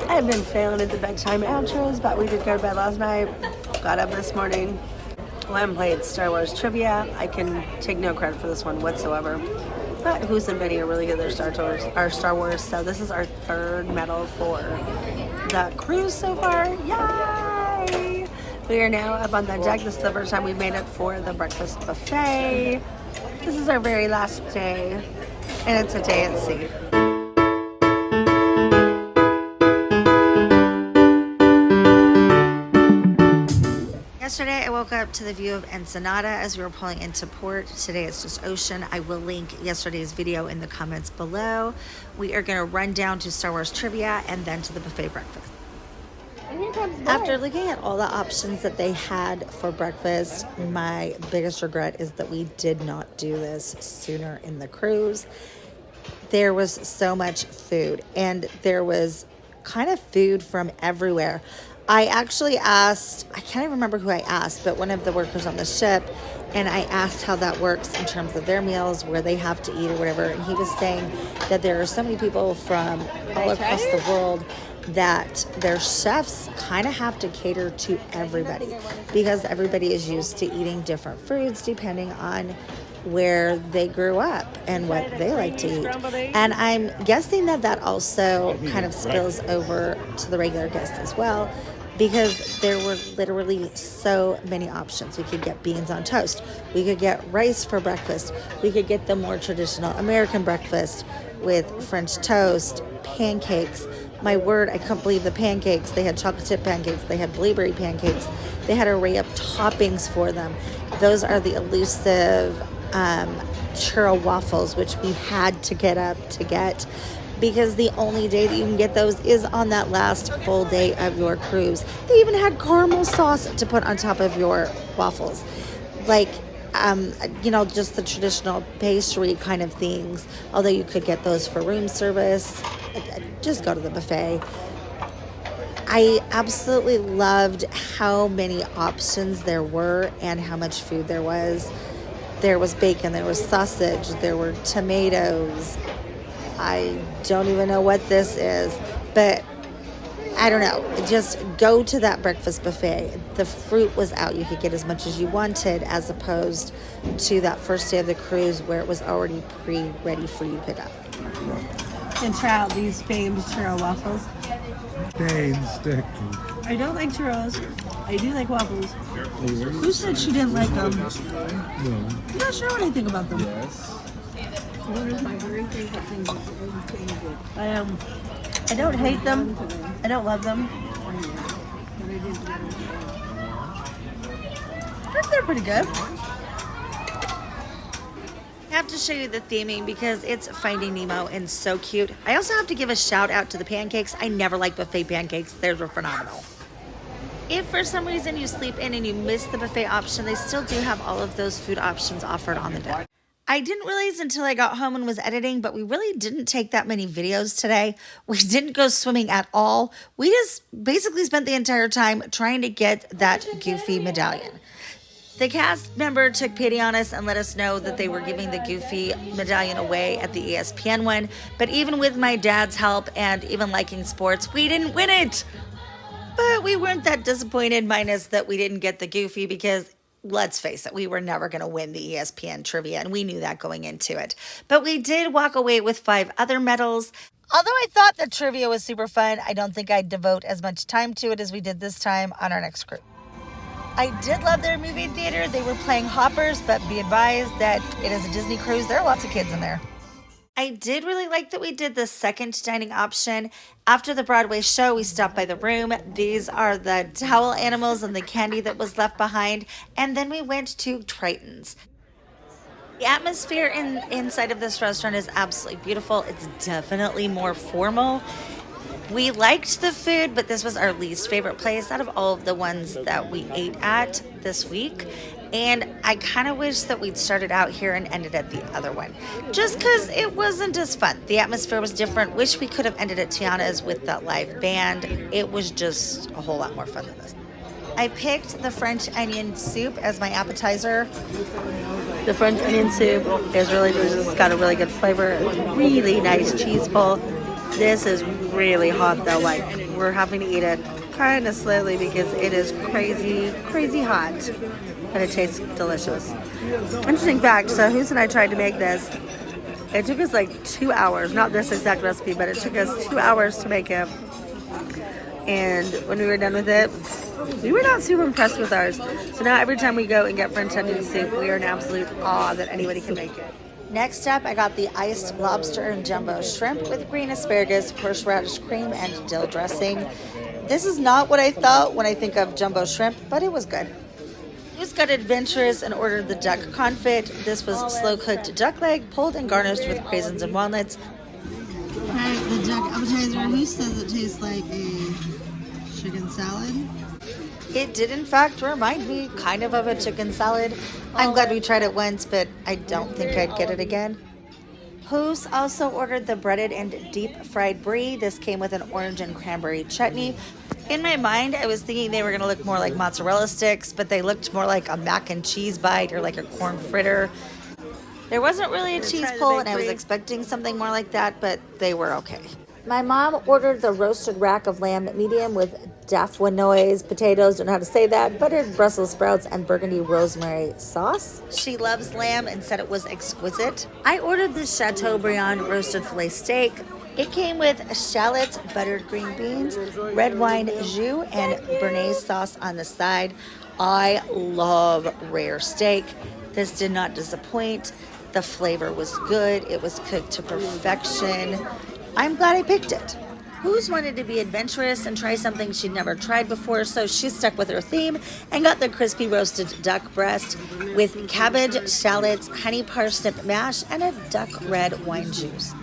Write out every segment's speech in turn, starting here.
I've been failing at the bedtime outros, but we did go to bed last night. Got up this morning. Went and played Star Wars trivia. I can take no credit for this one whatsoever. But Who's and Benny are really good at Star Wars. So this is our third medal for the cruise so far. Yay! We are now up on the deck. This is the first time we've made it for the breakfast buffet. This is our very last day, and it's a day at sea. Yesterday I woke up to the view of Ensenada as we were pulling into port. Today it's just ocean. I will link yesterday's video in the comments below. We are going to run down to Star Wars trivia and then to the buffet breakfast. After looking at all the options that they had for breakfast, my biggest regret is that we did not do this sooner in the cruise. There was so much food, and there was kind of food from everywhere. I actually asked, I can't even remember who I asked, but one of the workers on the ship, and I asked how that works in terms of their meals, where they have to eat or whatever, and he was saying that there are so many people from all across the world that their chefs kind of have to cater to everybody because everybody is used to eating different foods depending on where they grew up and what they like to eat. And I'm guessing that that also kind of spills over to the regular guests as well, because there were literally so many options. We could get beans on toast. We could get rice for breakfast. We could get the more traditional American breakfast with French toast, pancakes. My word, I couldn't believe the pancakes. They had chocolate chip pancakes. They had blueberry pancakes. They had an array of toppings for them. Those are the elusive churro waffles, which we had to get up to get, because the only day that you can get those is on that last full day of your cruise. They even had caramel sauce to put on top of your waffles. Like, just the traditional pastry kind of things, although you could get those for room service. Just go to the buffet. I absolutely loved how many options there were and how much food there was. There was bacon, there was sausage, there were tomatoes. I don't even know what this is, but I don't know. Just go to that breakfast buffet. The fruit was out. You could get as much as you wanted, as opposed to that first day of the cruise where it was already pre-ready for you to pick up. And try out these famed churro waffles. I don't like churros. I do like waffles. Who said she didn't like them? No. I'm not sure what I think about them. Yes. One of my very favorite things is I don't hate them. I don't love them. They're pretty good. I have to show you the theming because it's Finding Nemo and so cute. I also have to give a shout out to the pancakes. I never like buffet pancakes. Theirs were phenomenal. If for some reason you sleep in and you miss the buffet option, they still do have all of those food options offered on the deck. I didn't realize until I got home and was editing, but we really didn't take that many videos today. We didn't go swimming at all. We just basically spent the entire time trying to get that Goofy medallion. The cast member took pity on us and let us know that they were giving the Goofy medallion away at the ESPN one, but even with my dad's help and even liking sports, we didn't win it. But we weren't that disappointed, minus that we didn't get the Goofy, because let's face it, we were never going to win the ESPN trivia, and we knew that going into it. But we did walk away with 5 other medals. Although I thought the trivia was super fun, I don't think I'd devote as much time to it as we did this time on our next cruise. I did love their movie theater. They were playing Hoppers, but be advised that it is a Disney cruise. There are lots of kids in there. I did really like that we did the second dining option. After the Broadway show, we stopped by the room. These are the towel animals and the candy that was left behind. And then we went to Tritons. The atmosphere inside of this restaurant is absolutely beautiful. It's definitely more formal. We liked the food, but this was our least favorite place out of all of the ones that we ate at this week. And I kind of wish that we'd started out here and ended at the other one, just because it wasn't as fun. The atmosphere was different. Wish we could have ended at Tiana's with that live band. It was just a whole lot more fun than this. I picked the French onion soup as my appetizer. The French onion soup is really delicious. It's got a really good flavor. Really nice cheese pull. This is really hot though, like we're having to eat it kind of slowly because it is crazy, crazy hot, but it tastes delicious. Interesting fact, so Hoos and I tried to make this. It took us like 2 hours, not this exact recipe, but it took us 2 hours to make it. And when we were done with it, we were not super impressed with ours. So now every time we go and get French onion soup, we are in absolute awe that anybody can make it. Next up, I got the iced lobster and jumbo shrimp with green asparagus, horseradish cream, and dill dressing. This is not what I thought when I think of jumbo shrimp, but it was good. Moosen got adventurous and ordered the duck confit. This was slow-cooked duck leg, pulled and garnished with craisins and walnuts. Alright, the duck appetizer. Who says it tastes like a chicken salad? It did, in fact, remind me kind of a chicken salad. I'm glad we tried it once, but I don't think I'd get it again. Hoos also ordered the breaded and deep-fried brie. This came with an orange and cranberry chutney. In my mind, I was thinking they were going to look more like mozzarella sticks, but they looked more like a mac and cheese bite or like a corn fritter. There wasn't really a cheese pull, and I was expecting something more like that, but they were okay. My mom ordered the roasted rack of lamb medium with dafwanoise potatoes, don't know how to say that, buttered Brussels sprouts, and burgundy rosemary sauce. She loves lamb and said it was exquisite. I ordered the Chateaubriand roasted filet steak. It came with shallots, buttered green beans, red wine jus, and béarnaise sauce on the side. I love rare steak. This did not disappoint. The flavor was good. It was cooked to perfection. I'm glad I picked it. Hoos wanted to be adventurous and try something she'd never tried before, so she stuck with her theme and got the crispy roasted duck breast with cabbage, shallots, honey parsnip mash, and a duck red wine juice.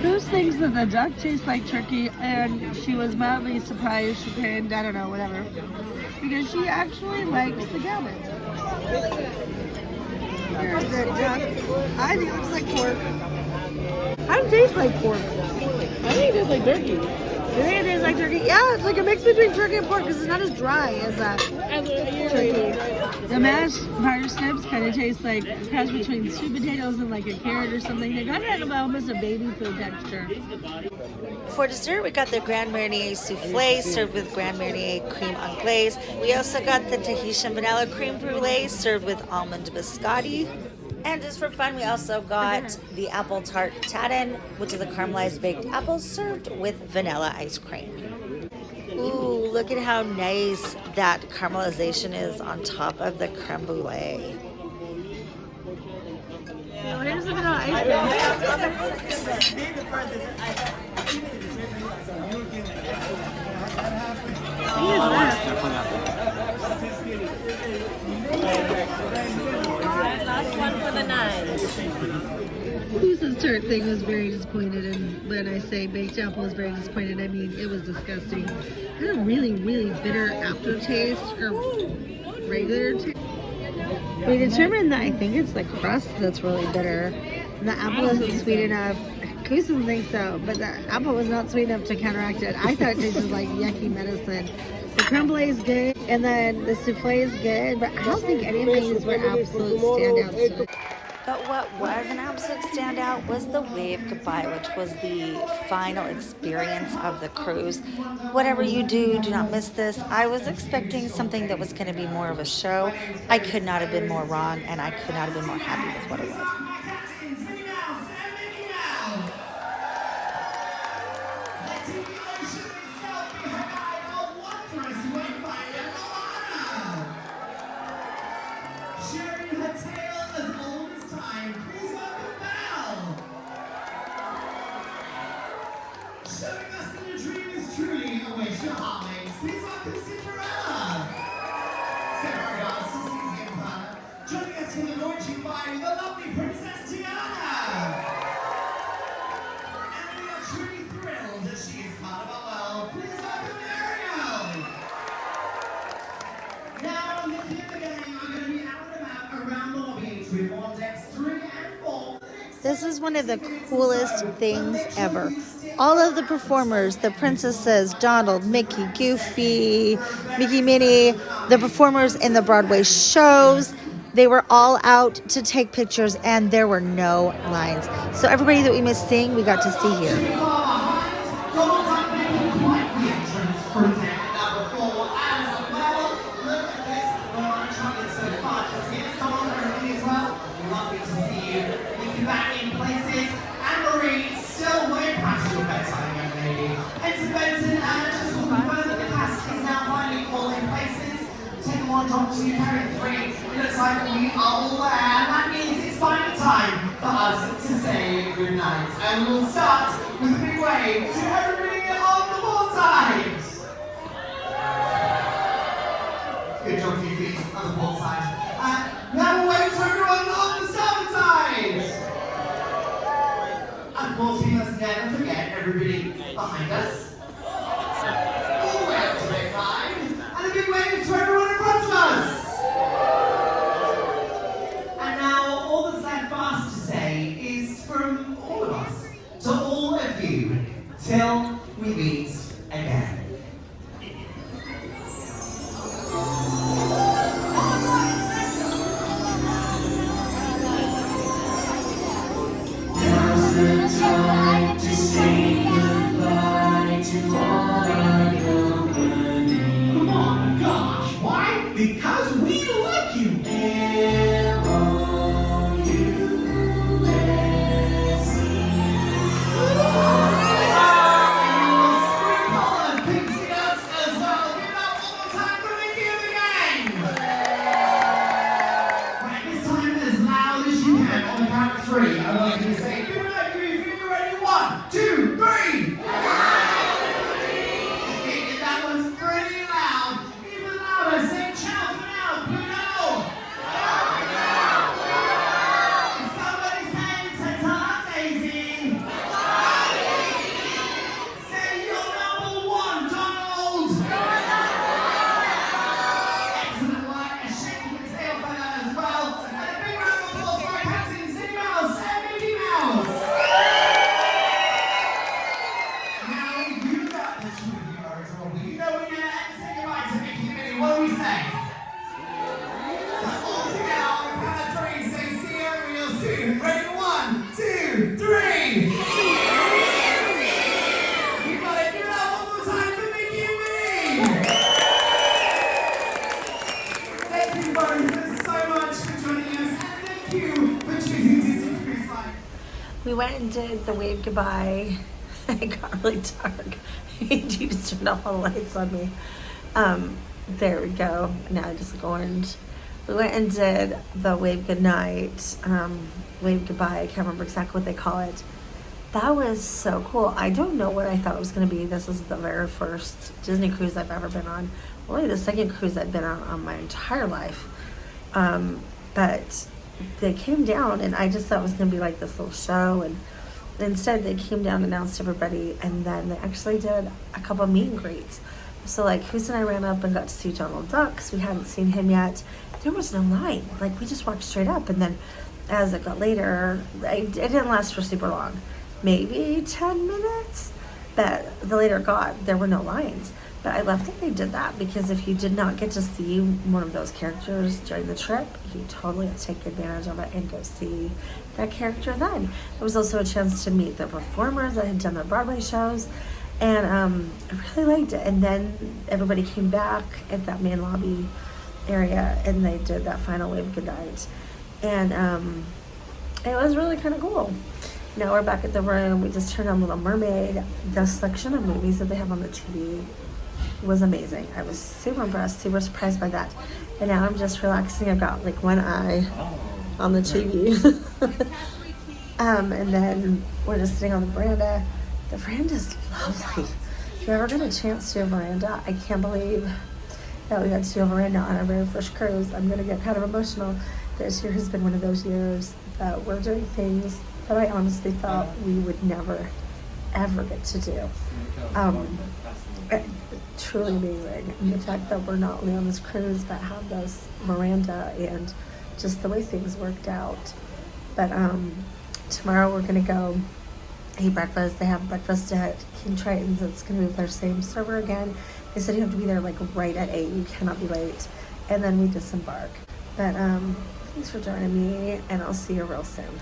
Hoos thinks that the duck tastes like turkey, and she was mildly surprised, chagrined, I don't know, whatever, because she actually likes the cabbage. Here's the duck. I think it looks like pork. It tastes like pork. I think it tastes like turkey. You think it tastes like turkey? Yeah, it's like a mix between turkey and pork because it's not as dry as turkey. The mashed parsnips kind of taste like a cross between sweet potatoes and like a carrot or something. They kind of have almost a baby food texture. For dessert, we got the Grand Marnier souffle served with Grand Marnier cream anglaise. We also got the Tahitian vanilla creme brulee served with almond biscotti. And just for fun, we also got the apple tart tatin, which is a caramelized baked apple served with vanilla ice cream. Ooh, look at how nice that caramelization is on top of the creme brulee. Here's the vanilla ice Last one for the night. Moosen's tart thing was very disappointed, and when I say baked apple was very disappointed, I mean it was disgusting. It had a really, really bitter aftertaste, or regular taste. We determined that I think it's the crust that's really bitter. And the apple isn't sweet enough. Goose doesn't think so, but the apple was not sweet enough to counteract it. I thought it tasted like yucky medicine. The creme brulee is good, and then the souffle is good, but I don't think any of these were absolute standouts. But what was an absolute standout was the wave goodbye, which was the final experience of the cruise. Whatever you do, do not miss this. I was expecting something that was going to be more of a show. I could not have been more wrong, and I could not have been more happy with what it was. This is one of the coolest things ever. All of the performers, the princesses, Donald, Mickey, Goofy, Mickey, Minnie, the performers in the Broadway shows, they were all out to take pictures, and there were no lines. So everybody that we missed seeing, we got to see here. to carry 3. It looks like we are all there, and that means it's final time for us to say goodnight. And we'll start with a big wave to everybody on the board side. Good job, you feet on the board side. Now we'll wave to everyone on the starboard side. And of course, we must never forget everybody behind us. All the way up to wave 5. And a big wave to everyone in front of us. And now all that's left for us to say is from all of us to all of you till we meet again. Now's the time to say goodbye to all our company. Come on, gosh, why? Because we love you. Three. I want you to say good night, if you're ready. 1, 2, 3. That was pretty loud. Even louder. Say ciao for now. Pluto. Is somebody saying ta-ta, Daisy? Say your number 1, Donald. Excellent work. And shaking the tail feather as well. And a big round of applause for our captains, Minnie Mouse and Mickey Mouse. Now you got this with you, Aristotle. You know we never say goodbye to Mickey and Minnie. What do we say? All together on the count of 3, say see you real soon. Ready? 1, 2, 3. You gotta give it up one more time for Mickey and Minnie. Thank you both so much for joining us, and thank you for choosing Disney Cruise Line. We went and did the wave goodbye. It got really dark. You just turned off all the lights on me. There we go. Now I just look orange. We went and did the wave goodnight, wave goodbye. I can't remember exactly what they call it. That was so cool. I don't know what I thought it was going to be. This is the very first Disney cruise I've ever been on. Only the second cruise I've been on my entire life. But they came down, and I just thought it was going to be like this little show, and instead they came down, announced everybody, and then they actually did a couple meet and greets. So like Cruz and I ran up and got to see Donald Duck, 'cause we hadn't seen him yet. There was no line. Like we just walked straight up, and then as it got later, it didn't last for super long, maybe 10 minutes. But the later it got, there were no lines. But I love that they did that, because if you did not get to see one of those characters during the trip, you totally have to take advantage of it and go see that character then. There was also a chance to meet the performers that had done their Broadway shows, and I really liked it. And then everybody came back at that main lobby area, and they did that final wave goodnight. And it was really kind of cool. Now we're back at the room. We just turned on Little Mermaid. The selection of movies that they have on the TV was amazing. I was super impressed, super surprised by that. And now I'm just relaxing. I've got like one eye on the TV. And then we're just sitting on the veranda. The veranda's lovely. If you ever get a chance to do a veranda, I can't believe that we got to do a veranda on our very first cruise. I'm gonna get kind of emotional. This year has been one of those years that we're doing things that I honestly thought we would never, ever get to do. Truly amazing. And the fact that we're not only on this cruise, but have this veranda and just the way things worked out. But tomorrow we're gonna go eat breakfast. They have breakfast at King Tritons. It's gonna be with their same server again. They said you have to be there like right at 8. You cannot be late. And then we disembark. But thanks for joining me, and I'll see you real soon.